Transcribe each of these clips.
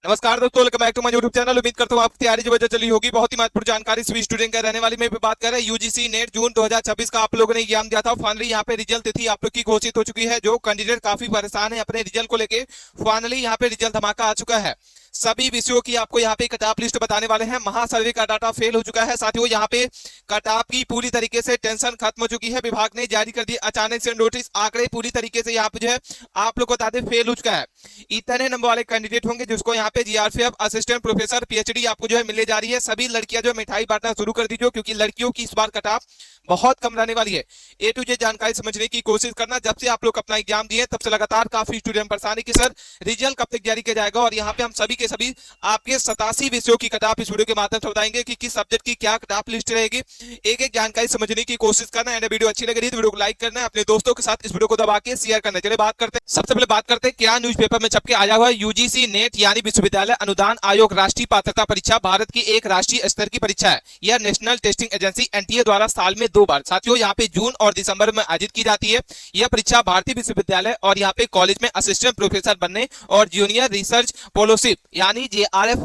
नमस्कार दोस्तों, welcome back to my YouTube channel. उम्मीद करता हूँ आपकी तैयारी जो वजह चली होगी। बहुत ही महत्वपूर्ण जानकारी सभी स्टूडेंट का रहने वाली। मैं बात कर रहे हैं यूजीसी नेट जून 2026 का आप लोगों ने एग्जाम दिया था। फाइनली यहाँ पे रिजल्ट तिथि आप लोग की घोषित हो चुकी है। जो कैंडिडेट काफी परेशान है अपने रिजल्ट को लेके, फाइनली यहाँ पे रिजल्ट धमाका आ चुका है। सभी विषयों की आपको यहाँ पे कट ऑफ लिस्ट बताने वाले हैं। महासर्वे का डाटा फेल हो चुका है साथियों। यहाँ पे कट ऑफ की पूरी तरीके से टेंशन खत्म हो चुकी है। विभाग ने जारी कर दिया अचानक से नोटिस। आंकड़े पूरी तरीके से यहाँ पे जो है आप लोग को बता दें फेल हो चुका है। इतने नंबर वाले कैंडिडेट होंगे जिसको यहाँ पे जीआरपीएफ असिस्टेंट प्रोफेसर पीएचडी आपको जो है मिलने जा रही है। सभी लड़कियां जो मिठाई बांटना शुरू कर दीजिए, क्योंकि लड़कियों की इस बार कट ऑफ बहुत कम रहने वाली है। ए टू जेड जानकारी समझने की कोशिश करना। जब से आप लोग अपना एग्जाम दिए तब से लगातार काफी स्टूडेंट परेशान है कि सर रिजल्ट कब तक जारी किया जाएगा। और यहाँ पे हम सभी के सभी आपके 87 विषयों की कट ऑफ इस वीडियो के माध्यम से बताएंगे कि किस सब्जेक्ट की क्या कट ऑफ लिस्ट रहेगी। एक एक जानकारी समझने की कोशिश करना है। वीडियो अच्छी लग रही है तो वीडियो को लाइक करना है, अपने दोस्तों के साथ इस वीडियो को दबा के शेयर करना। चलिए बात करते हैं। सबसे पहले बात करते हैं क्या न्यूज़पेपर में छपके आया हुआ है। यूजीसी नेट यानी विश्वविद्यालय अनुदान आयोग राष्ट्रीय पात्रता परीक्षा भारत की एक राष्ट्रीय स्तर की परीक्षा है। यह नेशनल टेस्टिंग एजेंसी एनटीए द्वारा साल में 2 बार साथियों यहाँ पे जून और दिसंबर में आयोजित की जाती है। यह परीक्षा भारतीय विश्वविद्यालय और यहाँ पे कॉलेज में असिस्टेंट प्रोफेसर बनने और जूनियर रिसर्च फेलोशिप यानी जेआरएफ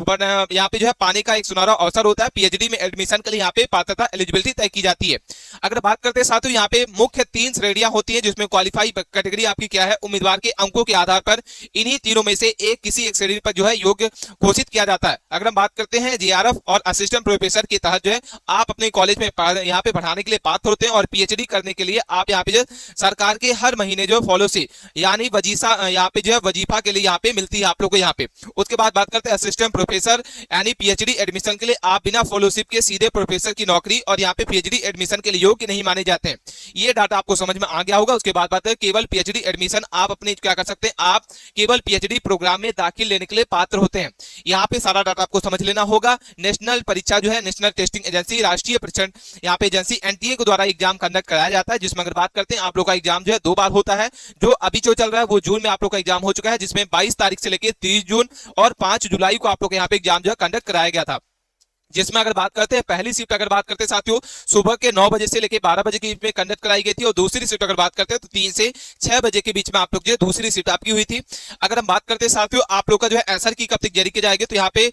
यहाँ पे जो है पाने का एक सुनहरा अवसर होता है। पीएचडी में एडमिशन के लिए यहाँ पे पात्रता एलिजिबिलिटी तय की जाती है। अगर बात करते हैं साथियों यहाँ पे मुख्य 3 श्रेणियां होती है, जिसमें क्वालिफाई कैटेगरी आपकी क्या है, उम्मीदवार के अंकों के आधार पर इन्हीं तीनों में से एक किसी एक श्रेणी पर जो है योग्य घोषित किया जाता है। अगर हम बात करते हैं जेआरएफ और असिस्टेंट प्रोफेसर के तहत जो है आप अपने कॉलेज में यहाँ पे पढ़ाने के लिए पात्र होते हैं और पीएचडी करने के लिए आप यहाँ पे जो सरकार के हर महीने जो फेलोशिप यानी वजीफा यहाँ पे जो है वजीफा के लिए यहाँ पे मिलती है आप लोग को यहाँ पे। उसके बाद बात करते हैं असिस्टेंट प्रोफेसर यानी पीएचडी एडमिशन के लिए आप बिना फेलोशिप के सीधे प्रोफेसर की नौकरी और यहाँ पे पीएचडी एडमिशन के लिए योग्य नहीं माने जाते हैं। ये डाटा आपको समझ में आ गया होगा। उसके बाद बात है केवल पीएचडी एडमिशन आप अपने क्या कर सकते हैं, आप केवल पीएचडी प्रोग्राम में दाखिल लेने के लिए पात्र होते हैं। यहाँ पे सारा डाटा आपको समझ लेना होगा। नेशनल परीक्षा जो है नेशनल टेस्टिंग एजेंसी राष्ट्रीय परीक्षा यहाँ पे एजेंसी एनटीए के द्वारा एग्जाम कंडक्ट कराया जाता है, जिसमें अगर बात करते हैं आप लोग का एग्जाम जो है 2 बार होता है। जो अभी जो चल रहा है वो जून में आप लोग का एग्जाम हो चुका है, जिसमें 22 तारीख से लेकर 30 जून और 5 जुलाई को आप लोग यहाँ पे एग्जाम जो है कंडक्ट कराया गया था। जिसमें अगर बात करते हैं पहली शिफ्ट अगर बात करते हैं साथियों सुबह के 9 बजे से लेकर 12 बजे के बीच में कंडक्ट कराई गई थी, और दूसरी शिफ्ट अगर बात करते हैं तो 3 से 6 बजे के बीच में आप लोग जो दूसरी शिफ्ट आपकी हुई थी। अगर हम बात करते हैं साथियों आप लोग का जो है आंसर की कब तक जारी की जाएगी, तो यहाँ पे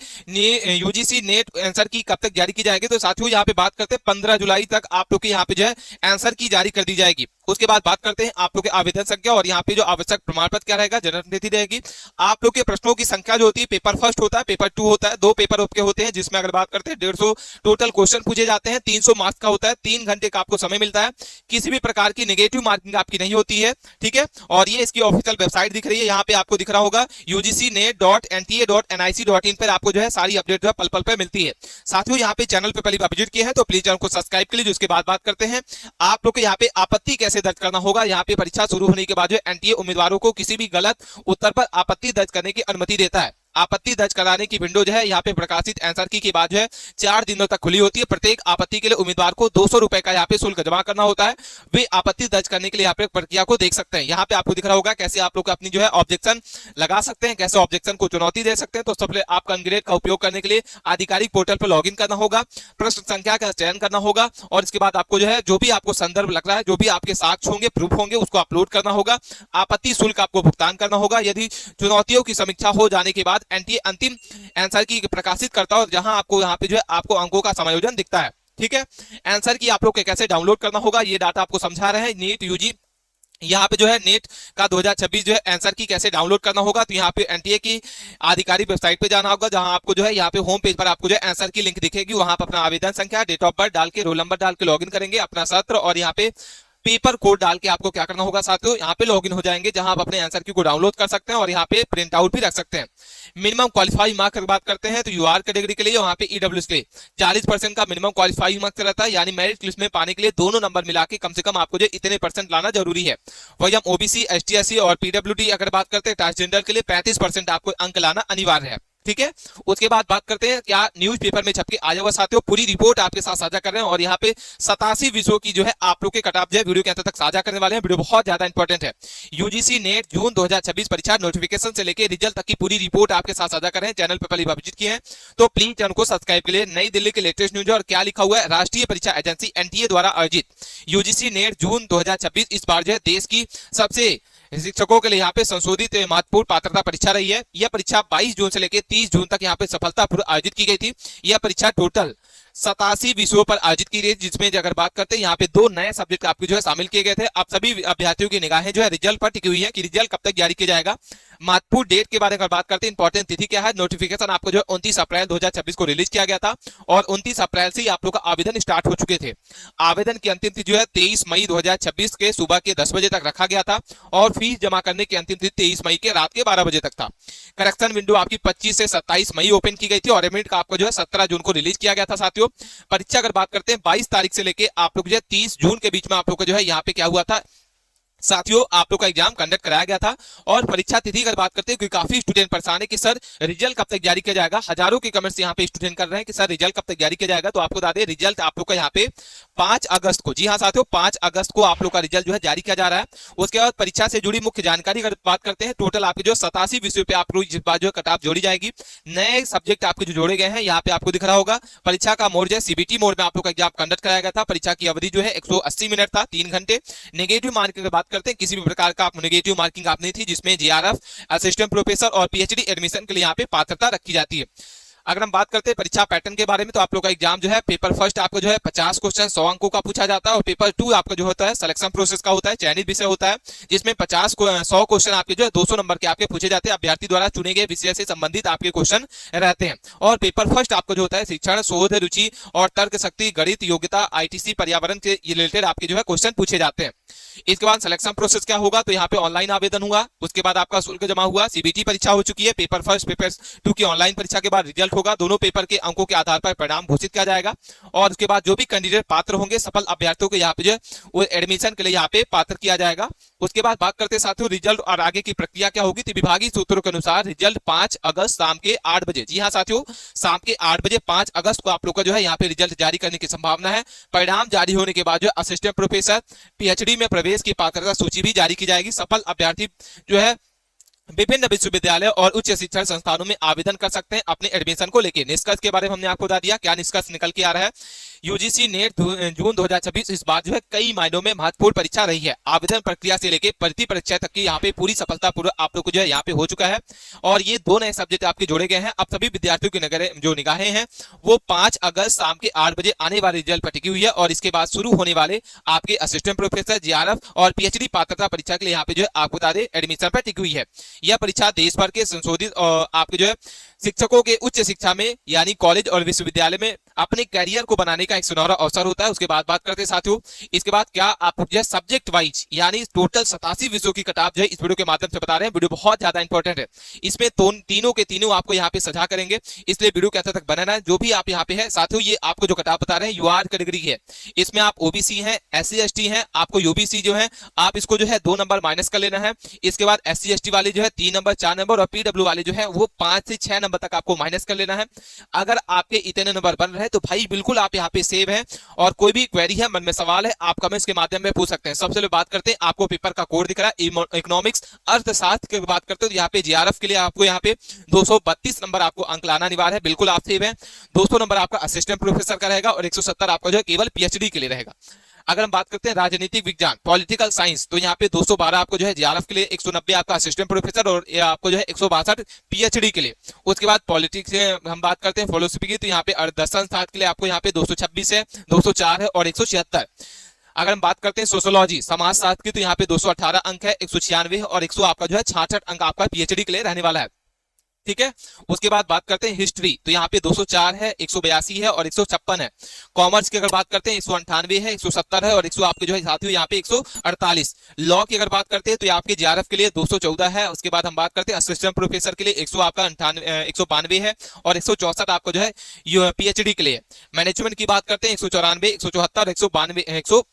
यूजीसी नेट आंसर की कब तक जारी की जाएगी, तो साथियों यहाँ पे बात करते हैं 15 जुलाई तक आप लोग की यहाँ पे जो है आंसर की जारी कर दी जाएगी। उसके बाद बात करते हैं आप लोग के आवेदन संख्या और यहाँ पे जो आवश्यक प्रमाण पत्र क्या रहेगा, जन्म तिथि रहेगी। आप लोग के प्रश्नों की संख्या जो होती है, पेपर फर्स्ट होता है, पेपर 2 होता है, 2 पेपर आपके होते हैं, जिसमें अगर बात करते हैं 150 टोटल क्वेश्चन पूछे जाते हैं। 300 मार्क्स का होता है, 3 घंटे का आपको समय मिलता है। किसी भी प्रकार की नेगेटिव मार्किंग आपकी नहीं होती है, ठीक है। और ये इसकी ऑफिशियल वेबसाइट दिख रही है, यहाँ पे आपको दिख रहा होगा ugcnet.nta.nic.in पर आपको जो है सारी अपडेट जो है पल पल पे मिलती है। साथियों यहाँ पे चैनल पे पहली बार विजिट किया है तो प्लीज चैनल को सब्सक्राइब कर लीजिए। उसके बाद बात करते हैं आप लोग को यहाँ पे आपत्ति कैसे दर्ज करना होगा। यहाँ पे परीक्षा शुरू होने के बाद जो एनटीए उम्मीदवारों को किसी भी गलत उत्तर पर आपत्ति दर्ज करने की अनुमति देता है। आपत्ति दर्ज कराने की विंडो जो है यहाँ पे प्रकाशित आंसर की के बाद जो है 4 दिनों तक खुली होती है। प्रत्येक आपत्ति के लिए उम्मीदवार को 200 रुपए का यहाँ पे शुल्क जमा करना होता है। वे आपत्ति दर्ज करने के लिए यहाँ पे प्रक्रिया को देख सकते हैं। यहाँ पे आपको दिख रहा होगा कैसे आप लोग अपनी जो है ऑब्जेक्शन लगा सकते हैं, कैसे ऑब्जेक्शन को चुनौती दे सकते हैं। तो सबसे आपका अनग्रेड का उपयोग करने के लिए आधिकारिक पोर्टल पर लॉगिन करना होगा, प्रश्न संख्या का चयन करना होगा, और इसके बाद आपको जो है जो भी आपको संदर्भ लग रहा है, जो भी आपके साक्ष्य होंगे, प्रूफ होंगे, उसको अपलोड करना होगा। आपत्ति शुल्क आपको भुगतान करना होगा। यदि चुनौतियों की समीक्षा हो जाने के बाद एनटीए अंतिम आंसर की प्रकाशित करता है, और जहां आपको यहाँ पे जो है आपको अंकों का समायोजन दिखता है, ठीक है। आंसर की आप लोग को कैसे डाउनलोड करना होगा ये डाटा आपको समझा रहे हैं। नीट यूजी यहाँ पे जो है नेट का 2026 जो है आंसर की कैसे डाउनलोड करना होगा, तो यहाँ पे एनटीए की आधिकारिक वेबसाइट पे जाना होगा, जहां आपको जो है यहाँ पे होम पेज पर आपको जो है आंसर की लिंक दिखेगी। वहां पर अपना आवेदन संख्या, डेट ऑफ बर्थ डाल के, रोल नंबर डाल के लॉगिन करेंगे, अपना सत्र और यहाँ पे पेपर कोड डाल के आपको क्या करना होगा साथियों, यहाँ पे लॉगिन हो जाएंगे, जहां आप अपने आंसर की को डाउनलोड कर सकते हैं और यहाँ पे प्रिंट आउट भी रख सकते हैं। मिनिमम क्वालिफाई मार्क्स की बात करते हैं तो यूआर कैटेगरी के लिए वहां पे ईडब्ल्यूएस के लिए 40% का मिनिमम क्वालिफाई मार्क्स रहता है, यानी मेरिट लिस्ट में पाने के लिए दोनों नंबर मिला के कम से कम आपको जो इतने % लाना जरूरी है। वही हम ओबीसी, एसटी, एससी और पीडब्ल्यूडी अगर बात करते हैं ट्रांसजेंडर के लिए 35% आपको अंक लाना अनिवार्य है, ठीक है। उसके बाद बात करते हैं क्या न्यूज़पेपर में छपके आया हुआ साथियों, पूरी रिपोर्ट आपके साथ साझा कर रहे हैं। और यहाँ पे 87 विषयों की जो है आप लोग के कट ऑफ जो है वीडियो के अंत तक साझा करने वाले हैं। वीडियो बहुत ज्यादा इंपॉर्टेंट है। यूजीसी नेट जून 2026 परीक्षा नोटिफिकेशन से लेकर रिजल्ट तक की पूरी रिपोर्ट आपके साथ साझा कर रहे हैं। चैनल पर पहली बार विजिट किए हैं तो प्लीज चैनल को सब्सक्राइब के लिए। नई दिल्ली के लेटेस्ट न्यूज और क्या लिखा हुआ है, राष्ट्रीय परीक्षा एजेंसी एनटीए द्वारा आयोजित यूजीसी नेट जून 2026 इस बार जो है देश की सबसे शिक्षकों के लिए यहाँ पे संशोधित महत्वपूर्ण पात्रता परीक्षा रही है। यह परीक्षा 22 जून से लेकर 30 जून तक यहाँ पे सफलतापूर्वक आयोजित की गई थी। यह परीक्षा टोटल 87 विषयों पर आयोजित की गई, जिसमें अगर बात करते हैं यहाँ पे 2 नए सब्जेक्ट आपके जो है शामिल किए गए थे। अब सभी अभ्यर्थियों की निगाहें जो है रिजल्ट पर टिकी हुई है कि रिजल्ट कब तक जारी किया जाएगा। महत्वपूर्ण डेट के बारे में बात करते हैं, इंपॉर्टेंट तिथि क्या है। नोटिफिकेशन आपको जो है 29 अप्रैल 2026 को रिलीज किया गया था और 29 अप्रैल से ही आप लोग का आवेदन स्टार्ट हो चुके थे। आवेदन की अंतिम तिथि जो है 23 मई 2026 के सुबह के 10 बजे तक रखा गया था और फीस जमा करने की अंतिम तिथि 23 मई के रात के 12 बजे तक था। करेक्शन विंडो आपकी 25 से 27 मई ओपन की गई थी और एडमिट का आपको जो है 17 जून को रिलीज किया गया था। साथियों, परीक्षा अगर बात करते हैं 22 तारीख से लेके आप लोग जो है 30 जून के बीच में आप लोग को जो है यहाँ पे क्या हुआ था साथियों, आप लोग का एग्जाम कंडक्ट कराया गया था। और परीक्षा तिथि की बात करते हैं क्योंकि काफी स्टूडेंट परेशान है कि सर रिजल्ट कब तक जारी किया जाएगा। हजारों के कमेंट्स यहाँ पे स्टूडेंट कर रहे हैं कि सर रिजल्ट कब तक जारी किया जाएगा। तो आपको बता दें रिजल्ट आप लोग का यहाँ पे 5 अगस्त को, जी हाँ साथियों 5 अगस्त को आप लोग का रिजल्ट जो है जारी किया जा रहा है। उसके बाद परीक्षा से जुड़ी मुख्य जानकारी अगर बात करते हैं, टोटल आपके जो 87 विषयों पे आप लोग इस बार जो कट ऑफ जोड़ी जाएगी। नए सब्जेक्ट आपके जो जोड़े गए हैं यहाँ पे आपको दिख रहा होगा। परीक्षा का मोड जो है सीबीटी मोड में आप लोग का एग्जाम कंडक्ट कराया गया था। परीक्षा की अवधि जो है 180 मिनट था, 3 घंटे। नेगेटिव मार्किंग की बात करते हैं, किसी भी प्रकार का नेगेटिव मार्किंग आप नहीं थी, जिसमें जीआरएफ, असिस्टेंट प्रोफेसर और पीएचडी एडमिशन के लिए यहाँ पे पात्रता रखी जाती है। अगर हम बात करते हैं परीक्षा पैटर्न के बारे में, तो आप लोग का एग्जाम जो है पेपर फर्स्ट आपको जो है 50 क्वेश्चन 100 अंकों का पूछा जाता है और पेपर 2 आपका जो होता है सिलेक्शन प्रोसेस का होता है, चयनित विषय होता है, जिसमें 100 क्वेश्चन आपके जो है 200 नंबर के आपके पूछे जाते हैं। अभ्यर्थी द्वारा चुने गए विषय से संबंधित आपके क्वेश्चन रहते हैं। और पेपर फर्स्ट आपको जो होता है शिक्षण, शोध, रुचि और तर्क शक्ति, गणित, योग्यता, आईटीसी, पर्यावरण के रिलेटेड आपके जो है क्वेश्चन पूछे जाते हैं। इसके बाद सिलेक्शन प्रोसेस क्या होगा, तो यहाँ पे ऑनलाइन आवेदन हुआ, उसके बाद आपका शुल्क जमा हुआ, सीबीटी परीक्षा हो चुकी है, पेपर फर्स्ट पेपर 2 की ऑनलाइन परीक्षा के बाद रिजल्ट होगा। दोनों पेपर के अंकों के आधार पर परिणाम घोषित किया जाएगा और उसके बाद जो भी कैंडिडेट पात्र होंगे सफल अभ्यर्थियों को यहाँ पे जो है वो एडमिशन के लिए यहाँ पे पात्र किया जाएगा। उसके बाद बात करते हैं साथियों रिजल्ट और आगे की प्रक्रिया क्या होगी। तो विभागीय सूत्रों के अनुसार रिजल्ट 5 अगस्त शाम के 8 बजे, जी हाँ साथियों शाम के 8 बजे 5 अगस्त को आप लोग का जो है यहाँ पे रिजल्ट जारी करने की संभावना है। परिणाम जारी होने के बाद जो असिस्टेंट प्रोफेसर, पीएचडी में प्रवेश की पात्रता सूची भी जारी की जाएगी। सफल अभ्यर्थी जो है विभिन्न विश्वविद्यालय और उच्च शिक्षण संस्थानों में आवेदन कर सकते हैं अपने एडमिशन को लेकर। निष्कर्ष के बारे में हमने आपको बता दिया, क्या निष्कर्ष निकल के आ रहा है। यूजीसी नेट जून 2026 इस बार जो है कई मायनों में महत्वपूर्ण परीक्षा रही है। आवेदन प्रक्रिया से लेकर भर्ती परीक्षा तक की यहाँ पे पूरी सफलतापूर्वक आप लोग को जो है यहाँ पे हो चुका है और ये 2 नए सब्जेक्ट आपके जोड़े गए हैं। अब सभी विद्यार्थियों की जो निगाहें हैं वो 5 अगस्त शाम के 8 बजे आने वाले रिजल्ट पर टिकी हुई है और इसके बाद शुरू होने वाले आपके असिस्टेंट प्रोफेसर, जीआरएफ और पीएचडी पात्रता परीक्षा के लिए यहाँ पे जो है आपको बता दें एडमिशन पर टिकी हुई है। यह परीक्षा देश भर के संशोधित आपके जो है शिक्षकों के उच्च शिक्षा में यानी कॉलेज और विश्वविद्यालय में अपने कैरियर को बनाने का एक सुनहरा अवसर होता है। उसके बाद बात करते हैं साथियों इसके बाद क्या आप जो है सब्जेक्ट वाइज यानी टोटल 87 विषयों की किताब जो है इस वीडियो के माध्यम से बता रहे हैं। वीडियो बहुत ज्यादा इंपॉर्टेंट है, इसमें तीनों के तीनों आपको यहाँ पे सजा करेंगे, इसलिए वीडियो के अंत तक बनाना है। जो भी आप यहाँ पे है साथियों ये आपको जो किताब बता रहे हैं यूआर कैटेगरी है, इसमें आप ओबीसी हैं, एससी एसटी हैं, आपको यूबीसी जो है आप इसको जो है 2 नंबर माइनस कर लेना है। इसके बाद एससी एसटी वाले जो है 3 नंबर 4 नंबर और पीडब्ल्यू वाले जो है वो 5 से 6 नंबर तक आपको माइनस कर लेना है। अगर आपके इतने नंबर बन रहे हैं तो भाई बिल्कुल आप यहाँ पे सेव है और कोई भी क्वेरी है, मन में सवाल है, आप कमेंट्स के माध्यम में पूछ सकते हैं। सबसे पहले बात करते हैं आपको पेपर का कोड दिख रहा है इकोनॉमिक्स अर्थशास्त्र की बात करते हैं तो यहाँ पे जीआरएफ के लिए आपको यहाँ पे 232 नंबर आपको अंक लाना अनिवार्य है, बिल्कुल आप सेव है। 200 नंबर आपका असिस्टेंट प्रोफेसर का रहेगा और 170 आपका जो है केवल पीएचडी के लिए रहेगा। अगर हम बात करते हैं राजनीतिक विज्ञान पॉलिटिकल साइंस तो यहाँ पे 212 आपको जो है जीआरएफ के लिए, 190 आपका असिस्टेंट प्रोफेसर और आपको जो है 162 पीएचडी के लिए। उसके बाद पॉलिटिक्स से हम बात करते हैं फिलोसफी की तो यहाँ पे दर्शन शास्त्र के लिए आपको यहाँ पे 226 है, 204 है और 176। अगर हम बात करते हैं सोशियोलॉजी समाजशास्त्र की तो यहाँ पे 218 अंक है, 196 और 100 आपका जो है 66 अंक आपका पीएचडी के लिए रहने वाला है, ठीक है। उसके बाद बात करते हैं हिस्ट्री तो यहाँ पे 204 है, 182 है और 156 है। कॉमर्स की अगर बात करते हैं 198 है, 170 है और 100 आपके जो है साथियों यहाँ पे 148। लॉ की अगर बात करते हैं तो यहाँ आपके जीआरएफ के लिए 214 है। उसके बाद हम बात करते हैं असिस्टेंट प्रोफेसर के लिए 100 आपका 192 है और 164 आपको जो है पीएचडी के लिए। मैनेजमेंट की बात करते हैं 194, 174 और 152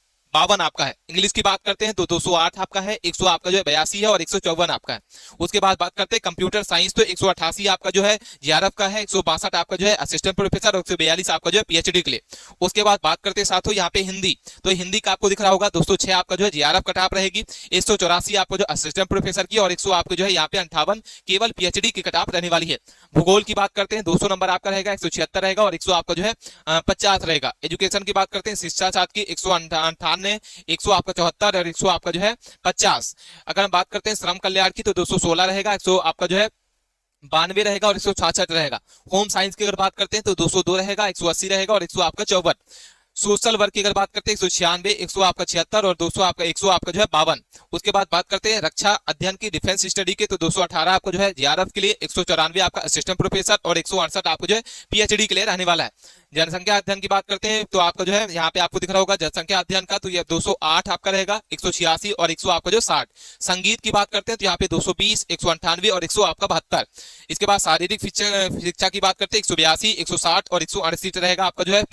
आपका है। इंग्लिश की बात करते हैं तो 208 आपका है, 100 आपका जो है 82 है और 154 आपका है। उसके बाद बात करते हैं कंप्यूटर साइंस तो 188 आपका जो है जीआरएफ का है, 162 आपका जो है असिस्टेंट प्रोफेसर और 142 आपका जो है पीएचडी के लिए। उसके बाद बात करते हैं साथियों यहाँ पे हिंदी तो हिंदी का आपको दिख रहा होगा 206 आपका जो है जीआरएफ कटाप रहेगी, 184 आपको जो असिस्टेंट प्रोफेसर की और 100 आपको जो है यहाँ पे 58 केवल पीएचडी की कटाप रहने वाली है। भूगोल की बात करते हैं 200 नंबर आपका रहेगा, 176 रहेगा और 100 आपका जो है 50 रहेगा। एजुकेशन की बात करते हैं शिक्षा छात्र की 198 सामने 100 आपका 74 और 100 आपका जो है 50। अगर हम बात करते हैं श्रम कल्याण की तो 216 रहेगा, 100 आपका जो है 92 रहेगा और 166 रहेगा। होम साइंस की अगर बात करते हैं तो 202 रहेगा, 180 रहेगा और 100 आपका 54। सोशल वर्क की अगर बात करते हैं 196, 100 आपका 76 और 200 आपका 100 आपका जो है 52। उसके बाद बात करते हैं रक्षा अध्ययन की डिफेंस स्टडी के तो 218 आपका जो है जीआरएफ के लिए, 194 आपका असिस्टेंट प्रोफेसर और 168 आपको जो है पीएचडी के लिए रहने वाला है। जनसंख्या अध्ययन की बात करते हैं तो आपका जो है यहाँ पे आपको दिख रहा होगा जनसंख्या अध्ययन का, तो ये 208 आपका रहेगा, 186 और 100 आपका जो 60। संगीत की बात करते हैं तो यहाँ पे 220, 198 और 100 आपका 72। इसके बाद शारीरिक शिक्षा की बात करते हैं 182, 160 और 168 रहेगा आपका जो है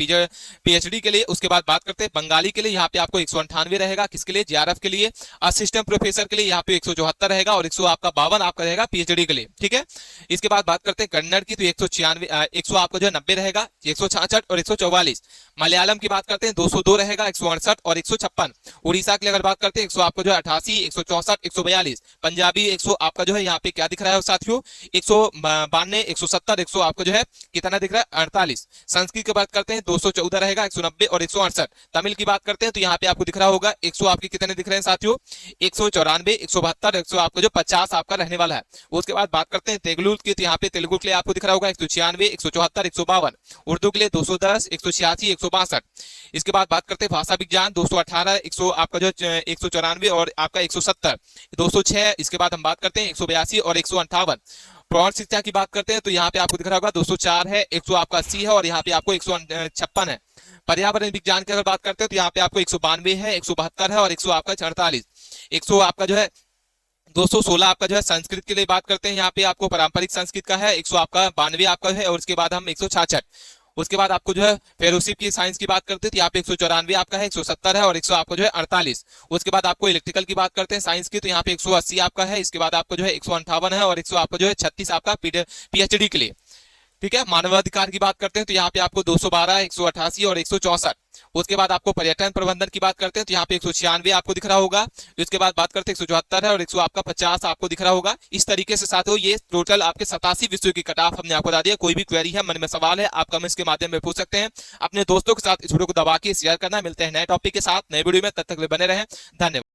पीएचडी के लिए। उसके बाद बात करते हैं बंगाली के लिए, यहाँ पे आपको 198 रहेगा, किसके लिए, जीआरएफ के लिए। असिस्टेंट प्रोफेसर के लिए यहाँ पे 174 रहेगा और 100 आपका 52 आपका रहेगा पीएचडी के लिए, ठीक है। इसके बाद बात करते हैं कन्नड़ की तो 196, 100 आपका जो है 90 रहेगा, 166 और 144। मलयालम की बात करते हैं 202 रहेगा, 168 और 156। उड़ीसा के लिए अगर बात करते हैं 100 आपका जो है 88, 164, 142। पंजाबी 100 आपका जो है यहाँ पे क्या दिख रहा है साथियों, 192, 170, 100 आपका जो है कितना दिख रहा है 48। संस्कृत की बात करते हैं 214 रहेगा, 190 और 168। तमिल की बात करते हैं तो यहाँ पे आपको दिख रहा होगा 100 आपके कितने दिख रहे हैं साथियों, 194, 172, 100 आपका जो 50 आपका रहने वाला है। उसके बाद बात करते हैं तेलुगु की, तो यहाँ पे तेलुगु के लिए आपको दिख रहा होगा 196, 174, 152। उर्दू के लिए 210, 186, 162। इसके बाद बात करते हैं भाषा विज्ञान 218, 100 आपका जो 194 और आपका 170, 206। इसके बाद हम बात करते हैं 182 और 158। प्रौढ़ शिक्षा की बात करते हैं तो यहाँ पे आपको दिख रहा होगा 204 है, 100 आपका 80 है और यहाँ पे आपको 156 है। पर्यावरण विज्ञान की अगर बात करते हैं तो यहाँ पे आपको 192 है, 172 है और 100 आपका 48। 100 आपका जो है 216 आपका जो है संस्कृत के लिए बात करते हैं, यहाँ पे आपको पारंपरिक संस्कृत का है 100 आपका 92 आपका है और उसके बाद हम 166। उसके बाद आपको जो है फेलोशिप की साइंस की बात करते हैं तो यहाँ पे 194 आपका है, 170 है और 100 आपको जो है 48। उसके बाद आपको इलेक्ट्रिकल की बात करते हैं साइंस की तो यहाँ पे 180 आपका है, इसके बाद आपको जो है 158 है और 100 आपको जो है 36 आपका पीएचडी के लिए, ठीक है। मानवाधिकार की बात करते हैं तो यहाँ पे आपको 212, 188 और 164। उसके बाद आपको पर्यटन प्रबंधन की बात करते हैं तो यहाँ पे 196 आपको दिख रहा होगा। उसके बाद बात करते हैं 174 है और 100 आपका 50 आपको दिख रहा होगा। इस तरीके से साथियों ये टोटल आपके 87 विषयों की कट ऑफ हमने आपको बता दिया। कोई भी क्वेरी है, मन में सवाल है, आप कमेंट्स के माध्यम में पूछ सकते हैं। अपने दोस्तों के साथ इस वीडियो को दबा के शेयर करना। मिलते हैं नए टॉपिक के साथ नए वीडियो में, तब तक बने रहें। धन्यवाद।